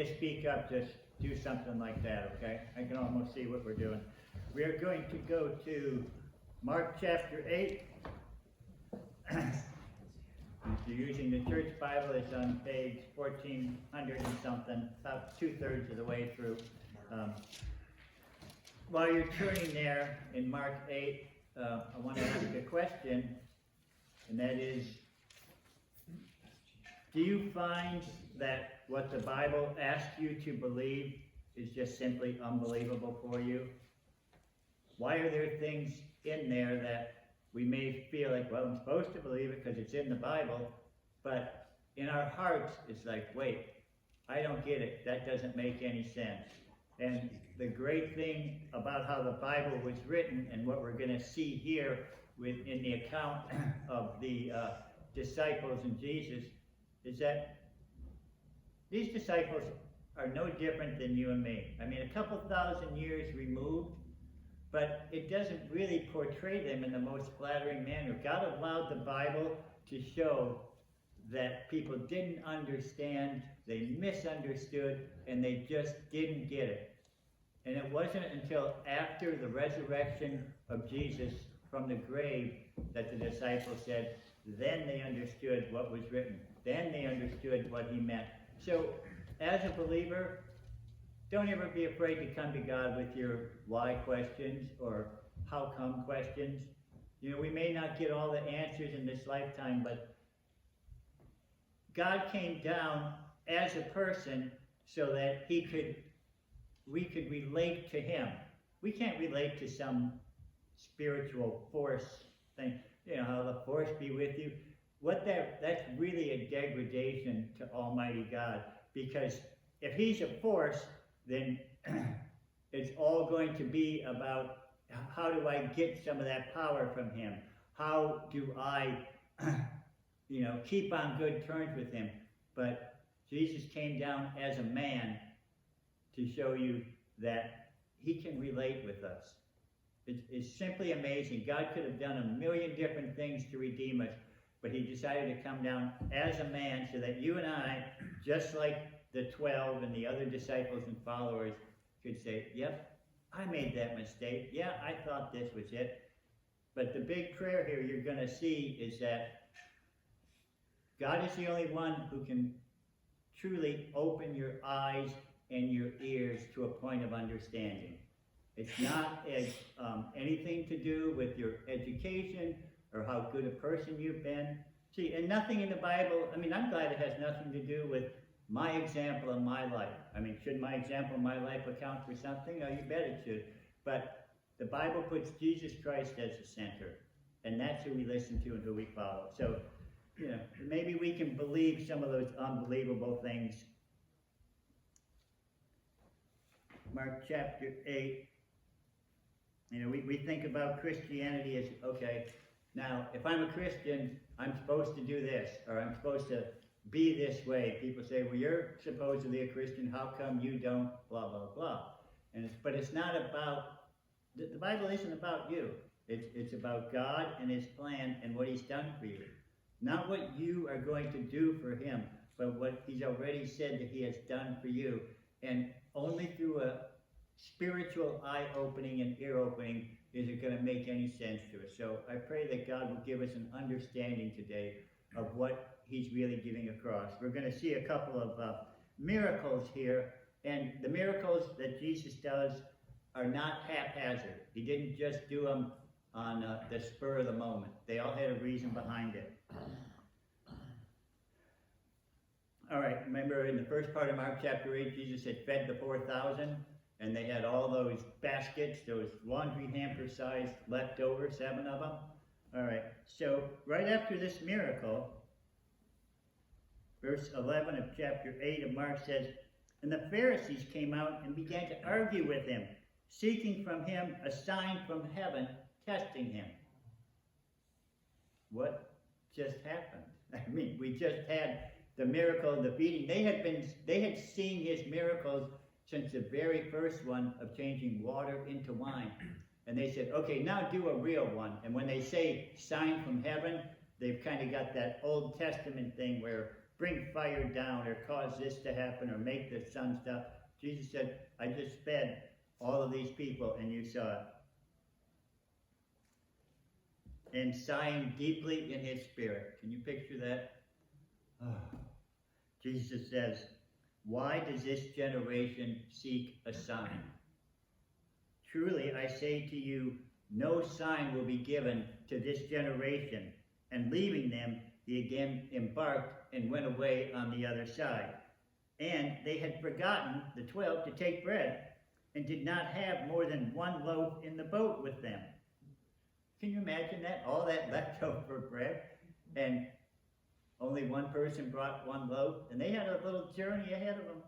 to speak up, just do something like that, okay? I can almost see what we're doing. We are going to go to Mark chapter 8. If you're using the church Bible, it's on page 1400 and something, about 2/3 of the way through. While you're turning there in Mark 8, I want to ask a question, and that is, do you find that what the Bible asks you to believe is just simply unbelievable for you? Why are there things in there that we may feel like, well, I'm supposed to believe it because it's in the Bible, but in our hearts, it's like, wait, I don't get it. That doesn't make any sense. And the great thing about how the Bible was written and what we're going to see here in the account of the disciples and Jesus is that these disciples are no different than you and me. I mean, a couple thousand years removed, but it doesn't really portray them in the most flattering manner. God allowed the Bible to show that people didn't understand, they misunderstood, and they just didn't get it. And it wasn't until after the resurrection of Jesus from the grave that the disciples said, then they understood what was written. Then they understood what he meant. So, as a believer, don't ever be afraid to come to God with your why questions or how come questions. You know, we may not get all the answers in this lifetime, but God came down as a person so that we could relate to him. We can't relate to some spiritual force thing. You know, how the force be with you. That's really a degradation to Almighty God, because if he's a force, then it's all going to be about how do I get some of that power from him? How do I, keep on good terms with him? But Jesus came down as a man to show you that he can relate with us. It's simply amazing. God could have done a million different things to redeem us, but he decided to come down as a man so that you and I, just like the 12 and the other disciples and followers, could say, yep, I made that mistake. Yeah, I thought this was it. But the big prayer here you're going to see is that God is the only one who can truly open your eyes and your ears to a point of understanding. It's not anything to do with your education or how good a person you've been. See, and nothing in the Bible, I'm glad it has nothing to do with my example in my life. Should my example in my life account for something? Oh, you bet it should. But the Bible puts Jesus Christ as the center, and that's who we listen to and who we follow. So, maybe we can believe some of those unbelievable things. Mark chapter 8. We think about Christianity as, okay, now, if I'm a Christian, I'm supposed to do this, or I'm supposed to be this way. People say, well, you're supposedly a Christian, how come you don't, blah, blah, blah. But it's not about, the Bible isn't about you. It's about God and his plan and what he's done for you. Not what you are going to do for him, but what he's already said that he has done for you. And only through a spiritual eye-opening and ear-opening is it going to make any sense to us. So I pray that God will give us an understanding today of what he's really giving across. We're going to see a couple of miracles here, and the miracles that Jesus does are not haphazard. He didn't just do them on the spur of the moment. They all had a reason behind it. All right, remember in the first part of Mark chapter 8, Jesus had fed the 4,000, and they had all those baskets, those laundry hamper sized left over, 7 of them. All right, so right after this miracle, verse 11 of chapter 8 of Mark says, and the Pharisees came out and began to argue with him, seeking from him a sign from heaven, testing him. What just happened? We just had the miracle of the feeding. They had seen his miracles since the very first one of changing water into wine. And they said, okay, now do a real one. And when they say sign from heaven, they've kind of got that Old Testament thing where bring fire down or cause this to happen or make the sun stop. Jesus said, I just fed all of these people and you saw it. And sighing deeply in his spirit. Can you picture that? Oh. Jesus says, why does this generation seek a sign? Truly I say to you, no sign will be given to this generation. And leaving them, he again embarked and went away on the other side. And they had forgotten, the 12, to take bread, and did not have more than one loaf in the boat with them. Can you imagine that? All that leftover bread, and only one person brought one loaf, and they had a little journey ahead of them.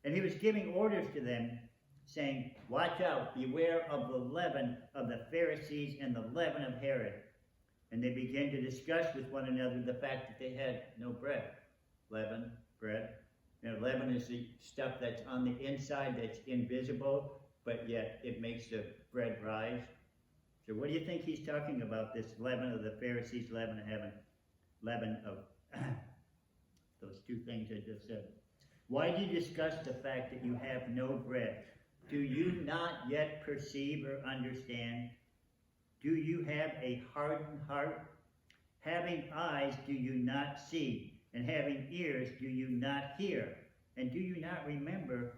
And he was giving orders to them, saying, watch out, beware of the leaven of the Pharisees and the leaven of Herod. And they began to discuss with one another the fact that they had no bread. Leaven, bread. You know, leaven is the stuff that's on the inside that's invisible, but yet it makes the bread rise. So what do you think he's talking about, this leaven of the Pharisees, leaven of heaven, leaven of those two things I just said? Why do you discuss the fact that you have no bread? Do you not yet perceive or understand? Do you have a hardened heart? Having eyes, do you not see? And having ears, do you not hear? And do you not remember?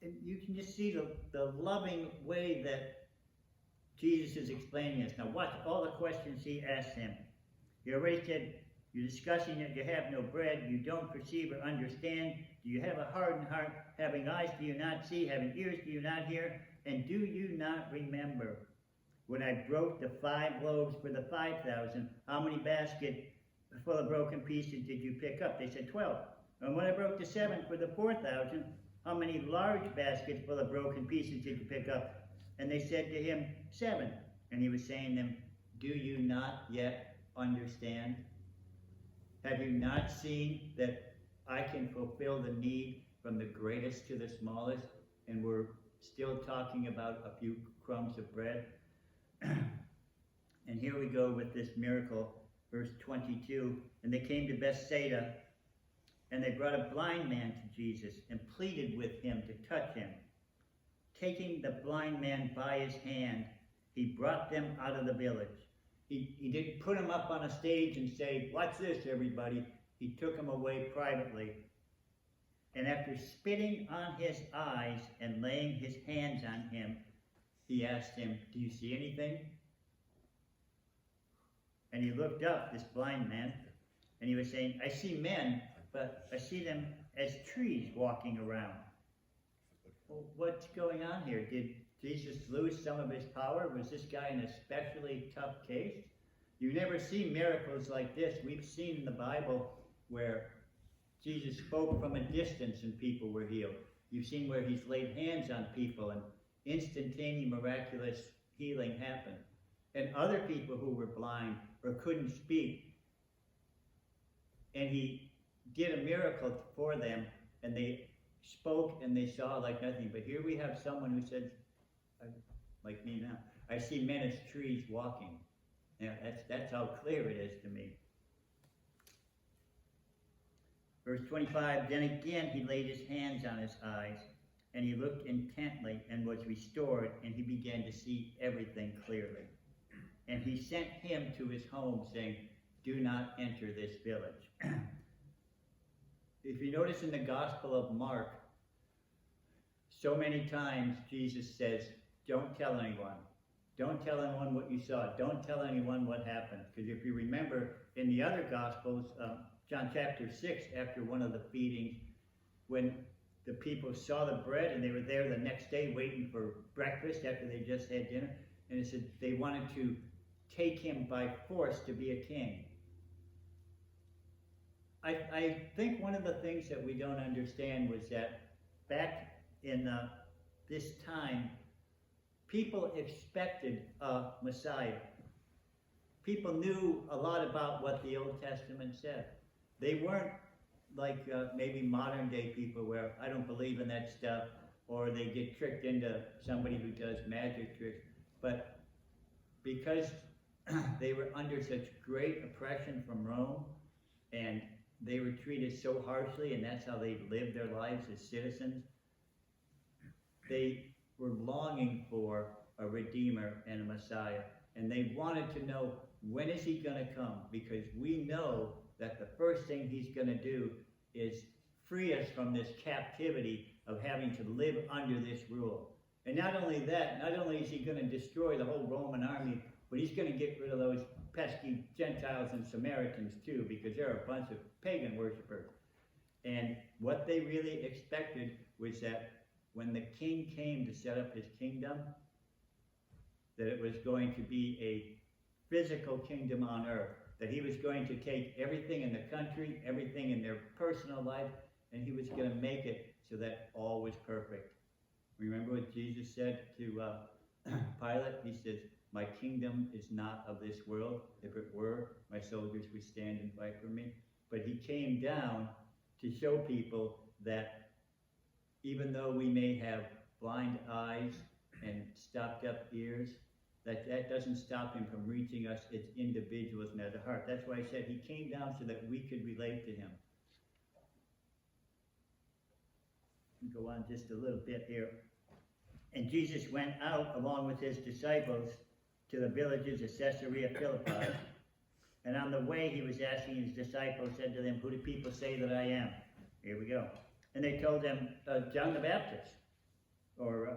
And you can just see the loving way that Jesus is explaining this. Now watch all the questions he asked him. He already said, you're discussing that you have no bread, you don't perceive or understand. Do you have a hardened heart? Having eyes, do you not see? Having ears, do you not hear? And do you not remember? When I broke the 5 loaves for the 5,000, how many baskets full of broken pieces did you pick up? They said 12. And when I broke the 7 for the 4,000, how many large baskets full of broken pieces did you pick up? And they said to him, 7. And he was saying to them, do you not yet understand? Have you not seen that I can fulfill the need from the greatest to the smallest? And we're still talking about a few crumbs of bread. And here we go with this miracle, verse 22. And they came to Bethsaida, and they brought a blind man to Jesus and pleaded with him to touch him. Taking the blind man by his hand, he brought them out of the village. He didn't put him up on a stage and say, watch this, everybody. He took him away privately. And after spitting on his eyes and laying his hands on him, he asked him, do you see anything? And he looked up, this blind man, and he was saying, I see men, but I see them as trees walking around. Well, what's going on here? Did Jesus lose some of his power? Was this guy in a especially tough case? You never see miracles like this. We've seen in the Bible where Jesus spoke from a distance and people were healed. You've seen where he's laid hands on people and instantaneous miraculous healing happened. And other people who were blind or couldn't speak, and he did a miracle for them, and they spoke and they saw like nothing. But here we have someone who said, like me now, I see men as trees walking. Now that's how clear it is to me. Verse 25, then again he laid his hands on his eyes, and he looked intently and was restored, and he began to see everything clearly. And he sent him to his home, saying, do not enter this village. If you notice in the Gospel of Mark, so many times Jesus says, don't tell anyone. Don't tell anyone what you saw. Don't tell anyone what happened. Because if you remember, in the other Gospels, John chapter 6, after one of the feedings, when the people saw the bread and they were there the next day waiting for breakfast after they just had dinner, and it said they wanted to take him by force to be a king. I think one of the things that we don't understand was that back in this time, people expected a Messiah. People knew a lot about what the Old Testament said. They weren't like maybe modern day people where I don't believe in that stuff, or they get tricked into somebody who does magic tricks. But because they were under such great oppression from Rome, and they were treated so harshly, and that's how they lived their lives as citizens. They were longing for a Redeemer and a Messiah, and they wanted to know, when is he going to come? Because we know that the first thing he's going to do is free us from this captivity of having to live under this rule. And not only that, not only is he going to destroy the whole Roman army, but he's going to get rid of those pesky Gentiles and Samaritans too, because they're a bunch of pagan worshipers. And what they really expected was that when the king came to set up his kingdom, that it was going to be a physical kingdom on earth, that he was going to take everything in the country, everything in their personal life, and he was going to make it so that all was perfect. Remember what Jesus said to Pilate? He says, my kingdom is not of this world. If it were, my soldiers would stand and fight for me. But he came down to show people that even though we may have blind eyes and stopped up ears, that doesn't stop him from reaching us as individuals and as a heart. That's why I said he came down so that we could relate to him. Go on just a little bit here. And Jesus went out along with his disciples to the villages of Caesarea Philippi. And on the way he was asking his disciples, said to them, who do people say that I am? Here we go. And they told him, John the Baptist, or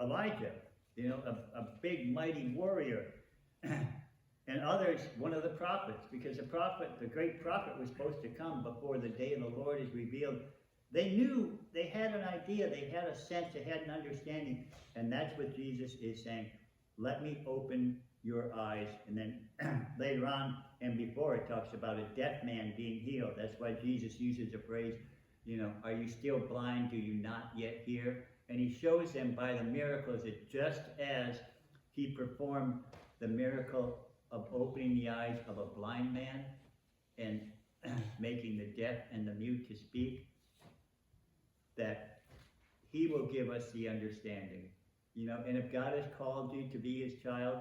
Elijah, you know, a big mighty warrior. And others, one of the prophets, because the great prophet was supposed to come before the day of the Lord is revealed. They knew, they had an idea, they had a sense, they had an understanding, and that's what Jesus is saying. Let me open your eyes. And then later on, and before, it talks about a deaf man being healed. That's why Jesus uses the phrase, you know, are you still blind? Do you not yet hear? And he shows them by the miracles that just as he performed the miracle of opening the eyes of a blind man and making the deaf and the mute to speak, that he will give us the understanding. You know, and if God has called you to be his child,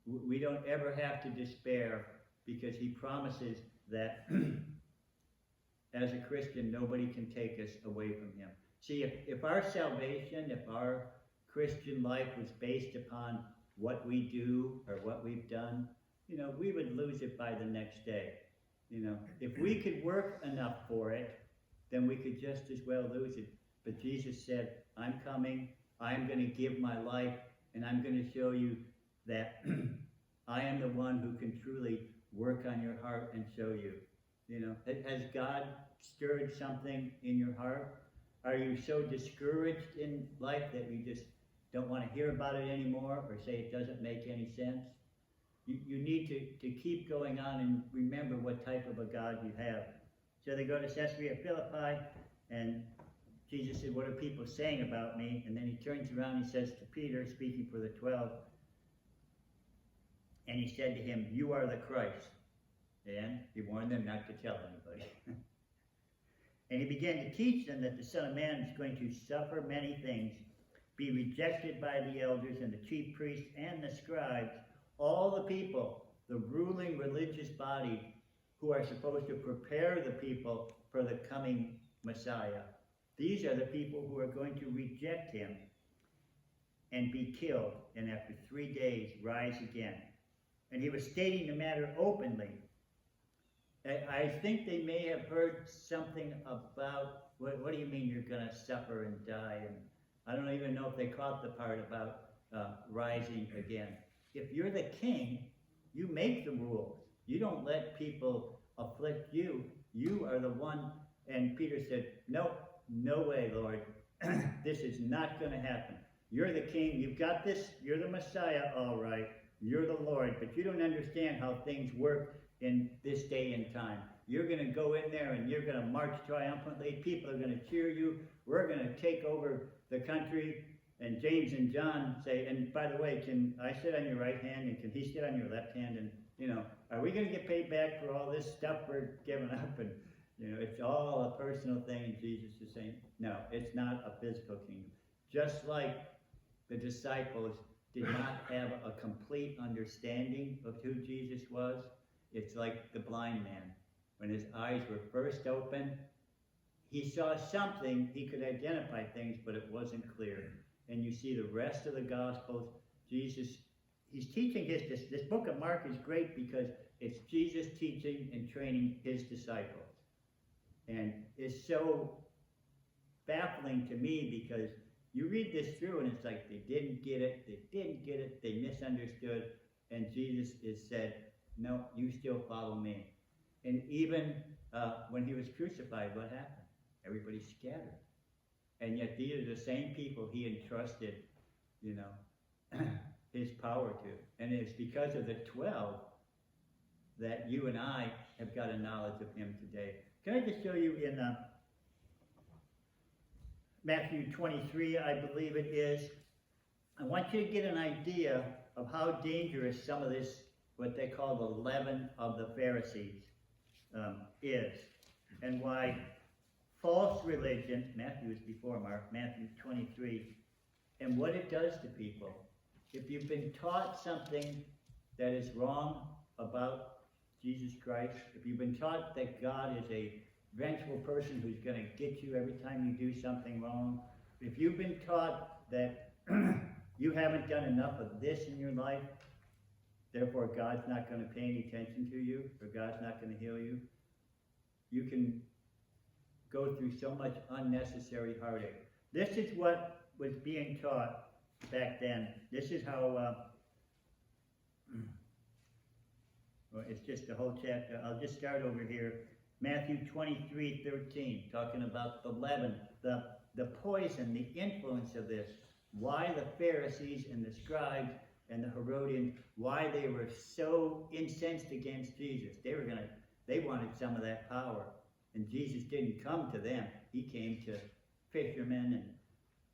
we don't ever have to despair, because he promises that as a Christian, nobody can take us away from him. See, if our salvation, if our Christian life was based upon what we do or what we've done, you know, we would lose it by the next day. You know, if we could work enough for it, then we could just as well lose it. But Jesus said, I'm coming, I'm going to give my life, and I'm going to show you that I am the one who can truly work on your heart and show you. You know, has God stirred something in your heart? Are you so discouraged in life that you just don't want to hear about it anymore, or say it doesn't make any sense? You need to keep going on and remember what type of a God you have. So they go to Caesarea Philippi, and Jesus said, what are people saying about me? And then he turns around and he says to Peter, speaking for the 12, and he said to him, you are the Christ. And he warned them not to tell anybody. And he began to teach them that the Son of Man is going to suffer many things, be rejected by the elders and the chief priests and the scribes, all the people, the ruling religious body, who are supposed to prepare the people for the coming Messiah. These are the people who are going to reject him and be killed, and after 3 days rise again. And he was stating the matter openly. I think they may have heard something about, what do you mean you're going to suffer and die? And I don't even know if they caught the part about rising again. If you're the king, you make the rules. You don't let people afflict you. You are the one. And Peter said, no way, Lord. This is not going to happen. You're the king. You've got this. You're the Messiah, all right. You're the Lord. But you don't understand how things work in this day and time. You're going to go in there and you're going to march triumphantly. People are going to cheer you. We're going to take over the country. And James and John say, and by the way, can I sit on your right hand and can he sit on your left hand? And, you know, are we going to get paid back for all this stuff we're giving up? And, you know, it's all a personal thing. And Jesus is saying, no, it's not a physical kingdom. Just like the disciples did not have a complete understanding of who Jesus was, it's like the blind man. when his eyes were first opened, he saw something, he could identify things, but it wasn't clear. And you see the rest of the Gospels, Jesus, he's teaching this book of Mark is great because it's Jesus teaching and training his disciples. And it's so baffling to me because you read this through and it's like they didn't get it, they misunderstood, and Jesus is said, no, you still follow me. And even when he was crucified, what happened? Everybody scattered. And yet these are the same people he entrusted, his power to. And it's because of the 12 that you and I have got a knowledge of him today. Can I just show you in Matthew 23, I believe it is. I want you to get an idea of how dangerous some of this, what they call the leaven of the Pharisees, is. And why false religion, Matthew is before Mark, Matthew 23, and what it does to people. If you've been taught something that is wrong about Jesus Christ, if you've been taught that God is a vengeful person who's going to get you every time you do something wrong, if you've been taught that you haven't done enough of this in your life, therefore God's not going to pay any attention to you, or God's not going to heal you, you can go through so much unnecessary heartache. This is what was being taught back then. This is how, well, it's just the whole chapter. I'll just start over here. Matthew 23:13, talking about the leaven, the poison, the influence of this. Why the Pharisees and the scribes and the Herodians, why they were so incensed against Jesus. They wanted some of that power. And Jesus didn't come to them. He came to fishermen and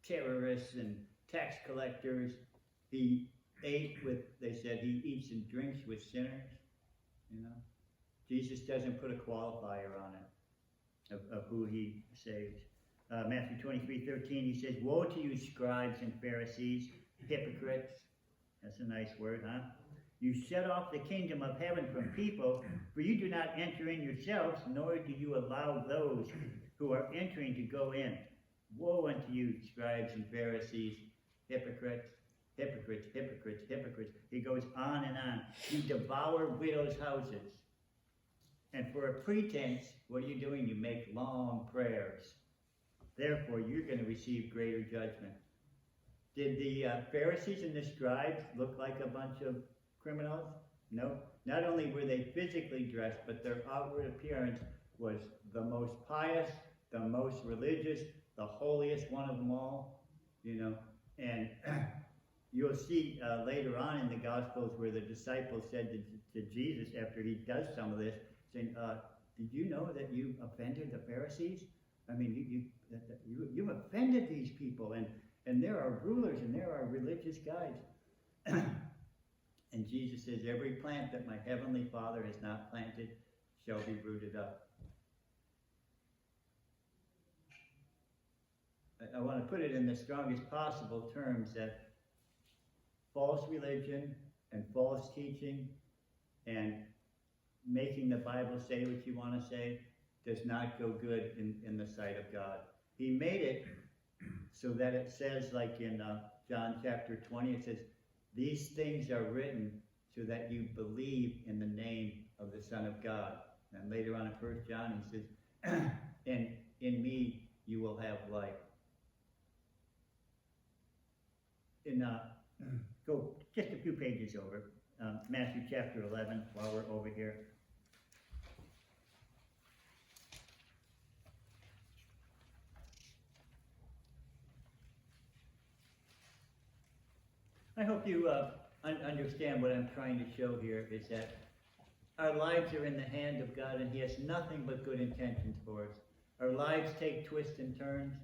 terrorists and tax collectors. He ate with, they said, he eats and drinks with sinners. Jesus doesn't put a qualifier on it of who he saves. Matthew 23:13, he says, woe to you scribes and Pharisees, hypocrites. That's a nice word, huh? You shut off the kingdom of heaven from people, for you do not enter in yourselves, nor do you allow those who are entering to go in. Woe unto you, scribes and Pharisees, hypocrites, hypocrites, hypocrites, hypocrites. He goes on and on. You devour widows' houses. And for a pretense, what are you doing? You make long prayers. Therefore, you're going to receive greater judgment. Did the Pharisees and the scribes look like a bunch of criminals? No. Not only were they physically dressed, but their outward appearance was the most pious, the most religious, the holiest one of them all, And you'll see later on in the Gospels where the disciples said to Jesus after he does some of this, saying, did you know that you offended the Pharisees? I mean, you offended these people, and there are rulers and there are religious guys. And Jesus says, every plant that my heavenly Father has not planted shall be rooted up. I want to put it in the strongest possible terms that false religion and false teaching and making the Bible say what you want to say does not go good in the sight of God. He made it so that it says, like in John chapter 20, it says, these things are written so that you believe in the name of the Son of God. And later on in 1 John, he says, and in me you will have life. Go just a few pages over, Matthew chapter 11, while we're over here. I hope you understand what I'm trying to show here is that our lives are in the hand of God and he has nothing but good intentions for us. Our lives take twists and turns.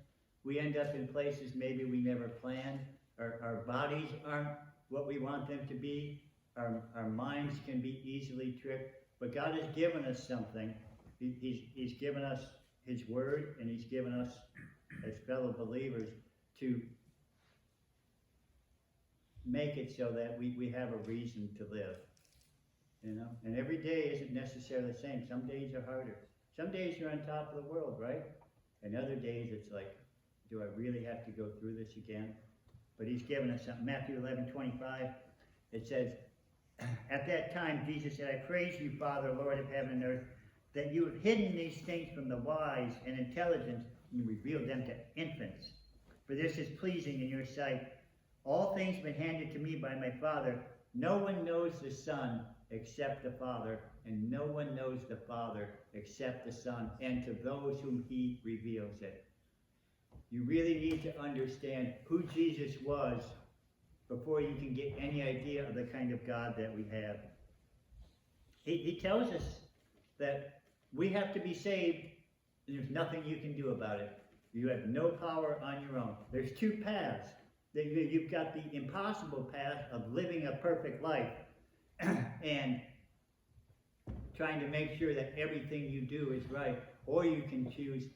We end up in places maybe we never planned. Our bodies aren't what we want them to be. Our minds can be easily tricked. But God has given us something. He's given us his word, and he's given us, as fellow believers, to make it so that we have a reason to live. You know, and every day isn't necessarily the same. Some days are harder. Some days you're on top of the world, right? And other days it's like, do I really have to go through this again? But he's given us something. Matthew 11:25, it says, at that time Jesus said, I praise you, Father, Lord of heaven and earth, that you have hidden these things from the wise and intelligent, and you revealed them to infants. For this is pleasing in your sight. All things have been handed to me by my Father. No one knows the Son except the Father, and no one knows the Father except the Son, and to those whom he reveals it. You really need to understand who Jesus was before you can get any idea of the kind of God that we have. He tells us that we have to be saved, and there's nothing you can do about it. You have no power on your own. There's two paths. You've got the impossible path of living a perfect life and trying to make sure that everything you do is right. Or you can choose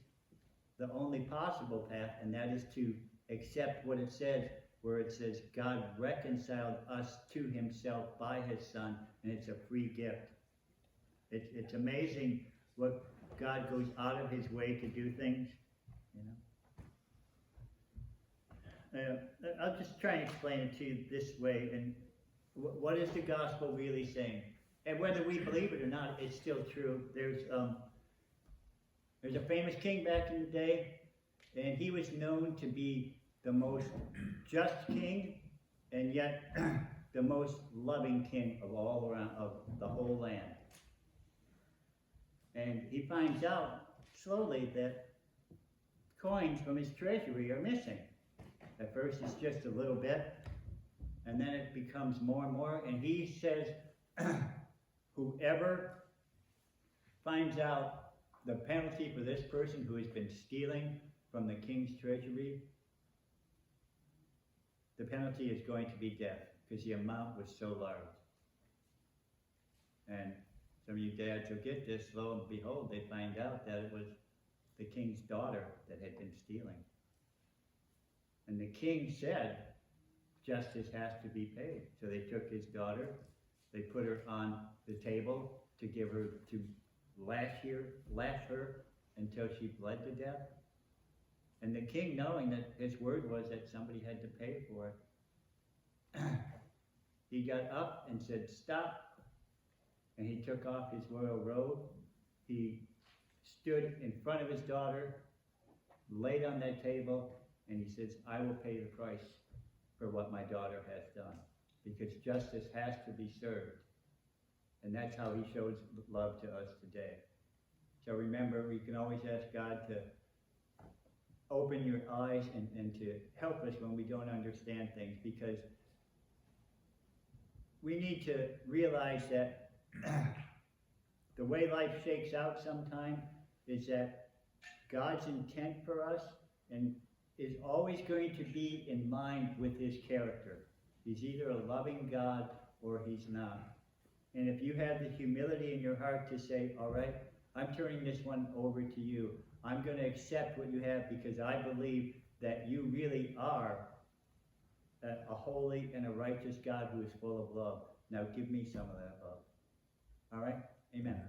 the only possible path, and that is to accept what it says, where it says God reconciled us to himself by his Son, and it's a free gift. It's amazing what God goes out of his way to do things, you know. I'll just try and explain it to you this way. And what is the gospel really saying? And whether we believe it or not, it's still true. There's a famous king back in the day, and he was known to be the most just king, and yet the most loving king of all around, of the whole land. And he finds out slowly that coins from his treasury are missing. At first it's just a little bit, and then it becomes more and more, and he says, whoever finds out the penalty for this person who has been stealing from the king's treasury, the penalty is going to be death, because the amount was so large. And some of you dads will get this, lo and behold, they find out that it was the king's daughter that had been stealing. And the king said, justice has to be paid. So they took his daughter, they put her on the table to give her, to lash her until she bled to death. And the king, knowing that his word was that somebody had to pay for it, he got up and said, stop. And he took off his royal robe. He stood in front of his daughter, laid on that table, and he says, I will pay the price for what my daughter has done, because justice has to be served. And that's how he shows love to us today. So remember, we can always ask God to open your eyes and to help us when we don't understand things, because we need to realize that the way life shakes out sometime is that God's intent for us and is always going to be in line with his character. He's either a loving God or he's not. And if you have the humility in your heart to say, all right, I'm turning this one over to you. I'm going to accept what you have because I believe that you really are a holy and a righteous God who is full of love. Now give me some of that love. All right? Amen.